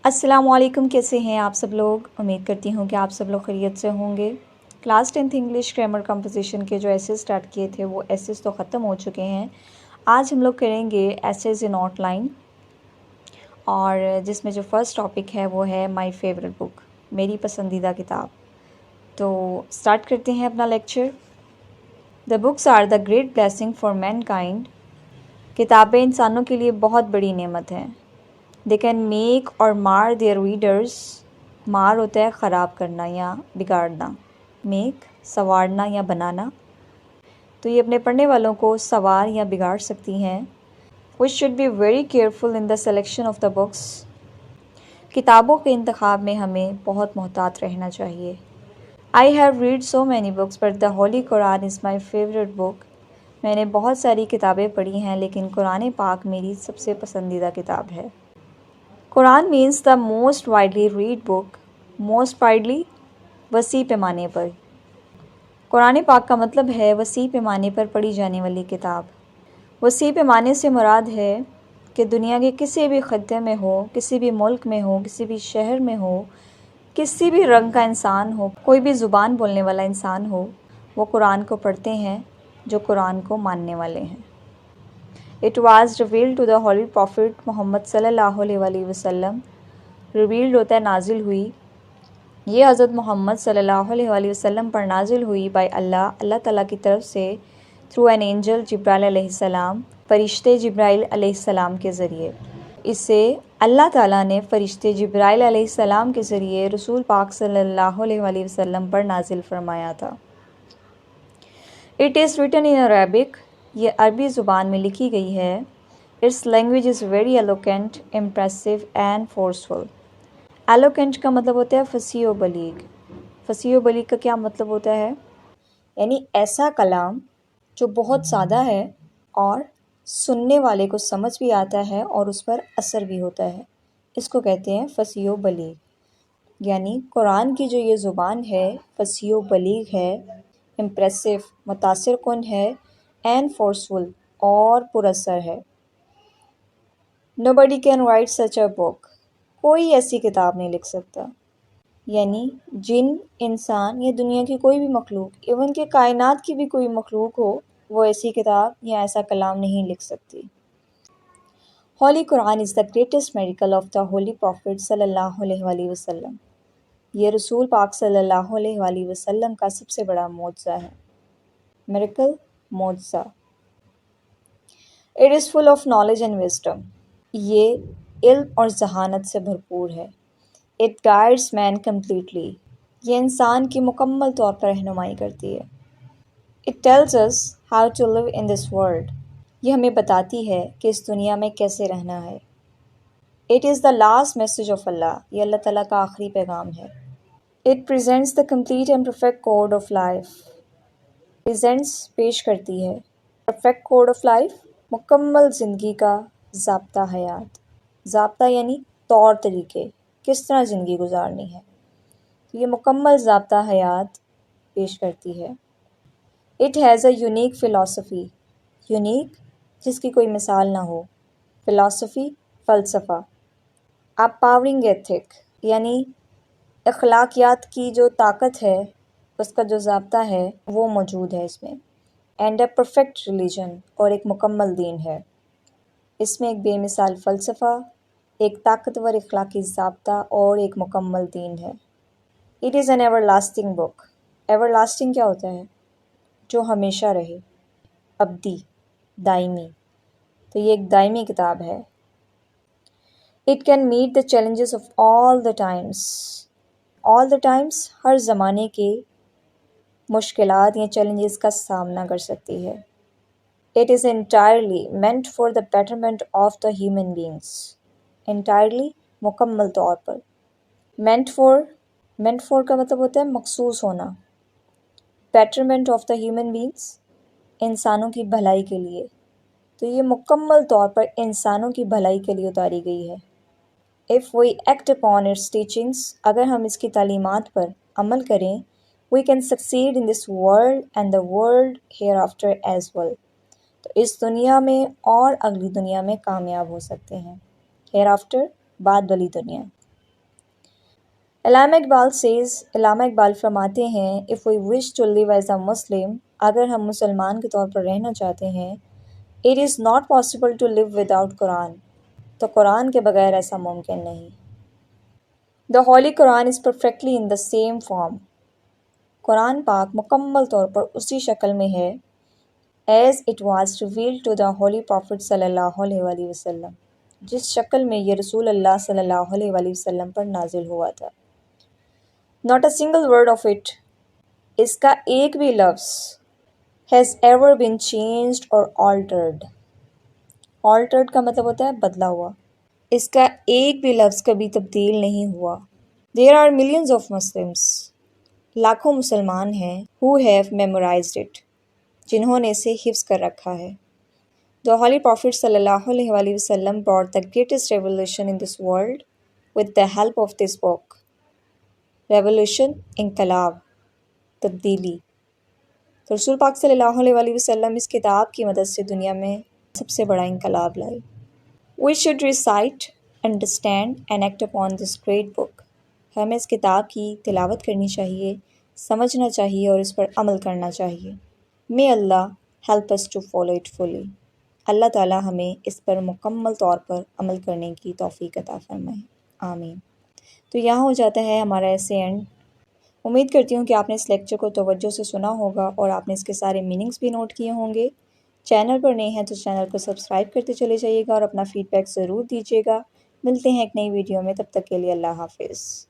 السلام علیکم، کیسے ہیں آپ سب لوگ؟ امید کرتی ہوں کہ آپ سب لوگ خیریت سے ہوں گے۔ کلاس 10 انگلش گرامر کمپوزیشن کے جو ایسے سٹارٹ کیے تھے وہ ایسیز تو ختم ہو چکے ہیں۔ آج ہم لوگ کریں گے ایسیز ان آؤٹ لائن، اور جس میں جو فرسٹ ٹاپک ہے وہ ہے مائی فیوریٹ بک، میری پسندیدہ کتاب۔ تو سٹارٹ کرتے ہیں اپنا lecture. The books are the great blessing for mankind. کتابیں انسانوں کے لیے بہت بڑی نعمت ہیں۔ They can make or mar their readers۔ مار ہوتا ہے خراب کرنا یا بگاڑنا، میک سنوارنا یا بنانا، تو یہ اپنے پڑھنے والوں کو سنوار یا بگاڑ سکتی ہیں۔ We should be very careful in the selection of the books۔ کتابوں کے انتخاب میں ہمیں بہت محتاط رہنا چاہیے۔ I have read so many books but the Holy Quran is my favorite book۔ میں نے بہت ساری کتابیں پڑھی ہیں لیکن قرآن پاک میری سب سے پسندیدہ کتاب ہے۔ Quran means the most widely read book. Most widely وسیع پیمانے پر۔ قرآن پاک کا مطلب ہے وسیع پیمانے پر پڑھی جانے والی کتاب۔ وسیع پیمانے سے مراد ہے کہ دنیا کے کسی بھی خطے میں ہو، کسی بھی ملک میں ہو، کسی بھی شہر میں ہو، کسی بھی رنگ کا انسان ہو، کوئی بھی زبان بولنے والا انسان ہو، وہ قرآن کو پڑھتے ہیں جو قرآن کو ماننے والے ہیں۔ It was revealed to the Holy Prophet محمد صلی اللہ علیہ وآلہ وسلم۔ ریویلڈ ہوتا ہے نازل ہوئی۔ یہ حضرت محمد صلی اللہ علیہ وآلہ وسلم پر نازل ہوئی بائی اللہ تعالیٰ کی طرف سے، تھرو این اینجل جبرائیل علیہ السلام، فرشتے جبرائیل علیہ السلام کے ذریعے۔ اسے اللہ تعالیٰ نے فرشتے جبرائیل علیہ السلام کے ذریعے رسول پاک صلی اللہ علیہ وآلہ وسلم پر نازل فرمایا تھا۔ It is written in Arabic۔ یہ عربی زبان میں لکھی گئی ہے۔ Its language is very eloquent, impressive and forceful۔ Eloquent کا مطلب ہوتا ہے فصیح و بلیغ۔ فصیح و بلیغ کا کیا مطلب ہوتا ہے؟ یعنی ایسا کلام جو بہت سادہ ہے اور سننے والے کو سمجھ بھی آتا ہے اور اس پر اثر بھی ہوتا ہے، اس کو کہتے ہیں فصیح و بلیغ۔ یعنی قرآن کی جو یہ زبان ہے فصیح و بلیغ ہے، امپریسو متاثر کن ہے، اینڈ فورسفل اور پر اثر ہے۔ Nobody can write such a book۔ کوئی ایسی کتاب نہیں لکھ سکتا، یعنی جن انسان یا دنیا کی کوئی بھی مخلوق، ایون کہ کائنات کی بھی کوئی مخلوق ہو، وہ ایسی کتاب یا ایسا کلام نہیں لکھ سکتی۔ Holy Quran is the greatest miracle of the Holy Prophet صلی اللہ علیہ وآلہ وسلم۔ یہ رسول پاک صلی اللہ علیہ وآلہ وسلم کا سب سے بڑا معجزہ ہے۔ میریکل، معجزہ۔ It is full of knowledge and wisdom۔ یہ علم اور ذہانت سے بھرپور ہے۔ It guides man completely۔ یہ انسان کی مکمل طور پر رہنمائی کرتی ہے۔ It tells us how to live in this world۔ یہ ہمیں بتاتی ہے کہ اس دنیا میں کیسے رہنا ہے۔ It is the last message of Allah۔ یہ اللہ تعالیٰ کا آخری پیغام ہے۔ It presents the complete and perfect code of life۔ presents پیش کرتی ہے، perfect code of life مکمل زندگی کا ضابطہ حیات۔ ضابطہ یعنی طور طریقے، کس طرح زندگی گزارنی ہے، یہ مکمل ضابطہ حیات پیش کرتی ہے۔ It has a unique philosophy۔ Unique جس کی کوئی مثال نہ ہو، philosophy فلسفہ۔ A powering ethic یعنی اخلاقیات کی جو طاقت ہے، اس کا جو ضابطہ ہے وہ موجود ہے اس میں۔ And a perfect religion اور ایک مکمل دین ہے۔ اس میں ایک بے مثال فلسفہ، ایک طاقتور اخلاقی ضابطہ اور ایک مکمل دین ہے۔ It is an everlasting book۔ everlasting کیا ہوتا ہے؟ جو ہمیشہ رہے، ابدی، دائمی، تو یہ ایک دائمی کتاب ہے۔ It can meet the challenges of all the times۔ all the times ہر زمانے کے مشکلات یا چیلنجز کا سامنا کر سکتی ہے۔ It is entirely meant for the betterment of the human beings۔ entirely مکمل طور پر۔ meant for کا مطلب ہوتا ہے مخصوص ہونا۔ betterment of the human beings انسانوں کی بھلائی کے لیے، تو یہ مکمل طور پر انسانوں کی بھلائی کے لیے اتاری گئی ہے۔ If we act upon its teachings اگر ہم اس کی تعلیمات پر عمل کریں، we can succeed in this world and the world hereafter as well۔ تو اس دنیا میں اور اگلی دنیا میں کامیاب ہو سکتے ہیں۔ hereafter بعد والی دنیا۔ علامہ اقبال فرماتے ہیں if we wish to live as a Muslim، اگر ہم مسلمان کے طور پر رہنا چاہتے ہیں، it is not possible to live without قرآن، تو قرآن کے بغیر ایسا ممکن نہیں۔ The Holy Quran is perfectly in the same form، قرآن پاک مکمل طور پر اسی شکل میں ہے as it was revealed to the Holy Prophet صلی اللہ علیہ وآلہ وسلم، جس شکل میں یہ رسول اللہ صلی اللہ علیہ وآلہ وسلم پر نازل ہوا تھا۔ Not a single word of it، اس کا ایک بھی لفظ has ever been changed or altered۔ altered کا مطلب ہوتا ہے بدلا ہوا، اس کا ایک بھی لفظ کبھی تبدیل نہیں ہوا۔ There are millions of Muslims، لاکھوں مسلمان ہیں who have memorized it، جنہوں نے اسے حفظ کر رکھا ہے۔ The Holy Prophet صلی اللہ علیہ وآلہ وسلم brought the greatest revolution in this world with the help of this book۔ Revolution انقلاب، تبدیلی، تو رسول پاک صلی اللہ علیہ وآلہ وسلم اس کتاب کی مدد سے دنیا میں سب سے بڑا انقلاب لائے۔ We should recite, understand and act upon this great book۔ ہمیں اس کتاب کی تلاوت کرنی چاہیے، سمجھنا چاہیے اور اس پر عمل کرنا چاہیے۔ May Allah help us to follow it fully۔ اللہ تعالیٰ ہمیں اس پر مکمل طور پر عمل کرنے کی توفیق عطا فرمائے، آمین۔ تو یہاں ہو جاتا ہے ہمارا ایسے اینڈ۔ امید کرتی ہوں کہ آپ نے اس لیکچر کو توجہ سے سنا ہوگا اور آپ نے اس کے سارے میننگز بھی نوٹ کیے ہوں گے۔ چینل پر نئے ہیں تو چینل کو سبسکرائب کرتے چلے جائیے گا اور اپنا فیڈ بیک ضرور دیجیے گا۔ ملتے ہیں ایک نئی ویڈیو میں، تب تک کے لیے اللہ حافظ۔